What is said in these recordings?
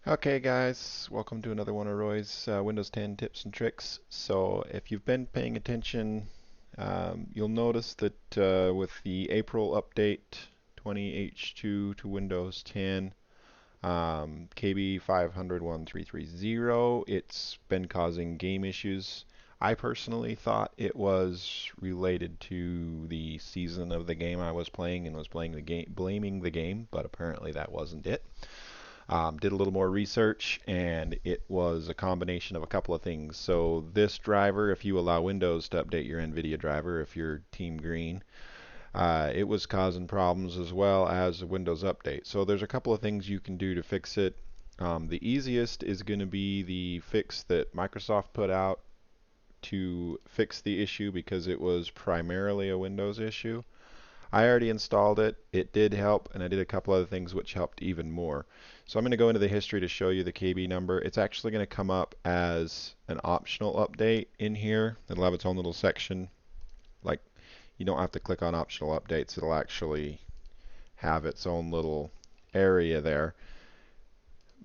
Okay guys, welcome to another one of Roy's Windows 10 tips and tricks. So if you've been paying attention, you'll notice that with the April update 20H2 to Windows 10, KB 5001330, it's been causing game issues. I personally thought it was related to the season of the game I was playing and was playing the game, blaming the game, but apparently that wasn't it. Did a little more research, and it was a combination of a couple of things. So this driver, if you allow Windows to update your NVIDIA driver, if you're Team Green, it was causing problems as well as the Windows update. So there's a couple of things you can do to fix it. The easiest is going to be the fix that Microsoft put out to fix the issue because it was primarily a Windows issue. I already installed it. It did help, and I did a couple other things which helped even more. So I'm going to go into the history to show you the KB number. It's actually going to come up as an optional update in here. It'll have its own little section. Like, you don't have to click on optional updates. It'll actually have its own little area there.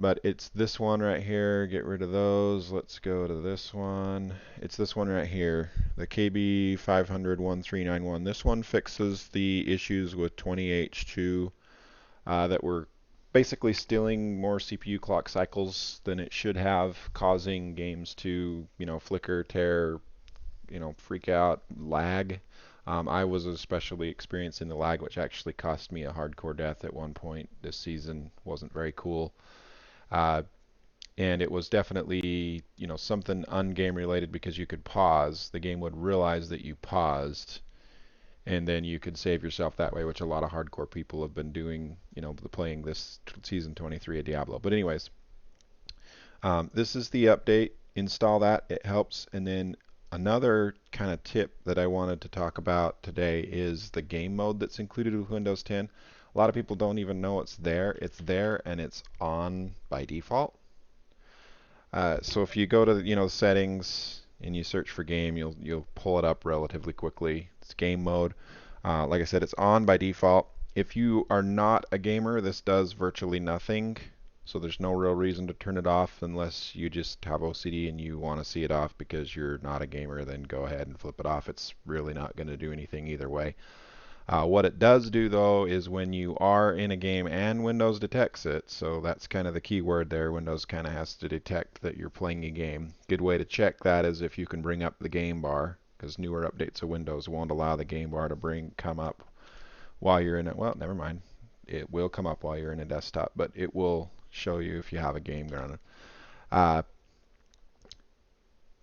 But it's this one right here. Get rid of those. Let's go to this one. It's this one right here, the KB 5001391. This one fixes the issues with 20H2 that were basically stealing more CPU clock cycles than it should have, causing games to, flicker, tear, freak out, lag. I was especially experiencing the lag, which actually cost me a hardcore death at one point this season. Wasn't very cool. Uh, and it was definitely, something ungame related because you could pause. The game would realize that you paused, and then you could save yourself that way, which a lot of hardcore people have been doing, playing this season 23 of Diablo. But anyways, this is the update. Install that. It helps. And then another kind of tip that I wanted to talk about today is the game mode that's included with Windows 10. A lot of people don't even know it's there. It's there and it's on by default. So if you go to settings and you search for game, you'll pull it up relatively quickly. It's game mode. Like I said, it's on by default. If you are not a gamer, this does virtually nothing. So there's no real reason to turn it off unless you just have OCD and you want to see it off because you're not a gamer. Then go ahead and flip it off. It's really not going to do anything either way. What it does do though is when you are in a game and Windows detects it, so that's kind of the key word there. Windows kind of has to detect that you're playing a game. Good way to check that is if you can bring up the game bar, because newer updates of Windows won't allow the game bar to come up while you're in it. Well, never mind. It will come up while you're in a desktop, but it will show you if you have a game running. Uh,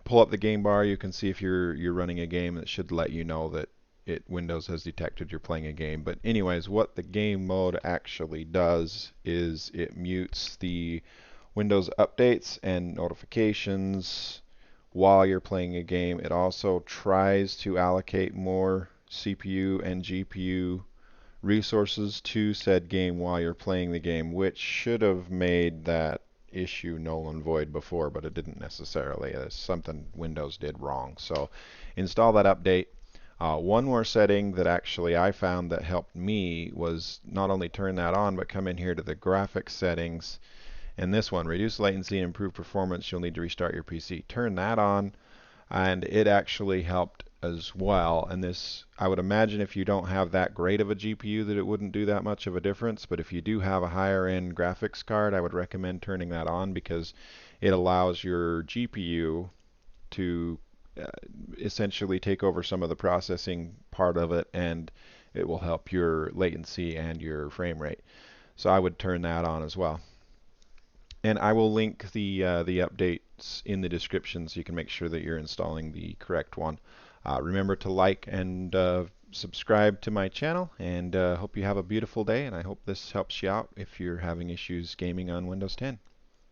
Pull up the game bar. You can see if you're running a game. It should let you know that Windows has detected you're playing a game. But anyways, what the game mode actually does is it mutes the Windows updates and notifications while you're playing a game. It also tries to allocate more CPU and GPU resources to said game while you're playing the game, which should have made that issue null and void before, but it didn't necessarily. It's something Windows did wrong. So install that update. One more setting that actually I found that helped me was not only turn that on, but come in here to the graphics settings. And this one, reduce latency and improve performance, you'll need to restart your PC. Turn that on, and it actually helped as well. And this, I would imagine if you don't have that great of a GPU that it wouldn't do that much of a difference, but if you do have a higher end graphics card, I would recommend turning that on because it allows your GPU to uh, essentially take over some of the processing part of it, and it will help your latency and your frame rate. So I would turn that on as well. And I will link the updates in the description so you can make sure that you're installing the correct one. Remember to like and subscribe to my channel, and hope you have a beautiful day, and I hope this helps you out if you're having issues gaming on Windows 10.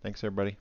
Thanks everybody.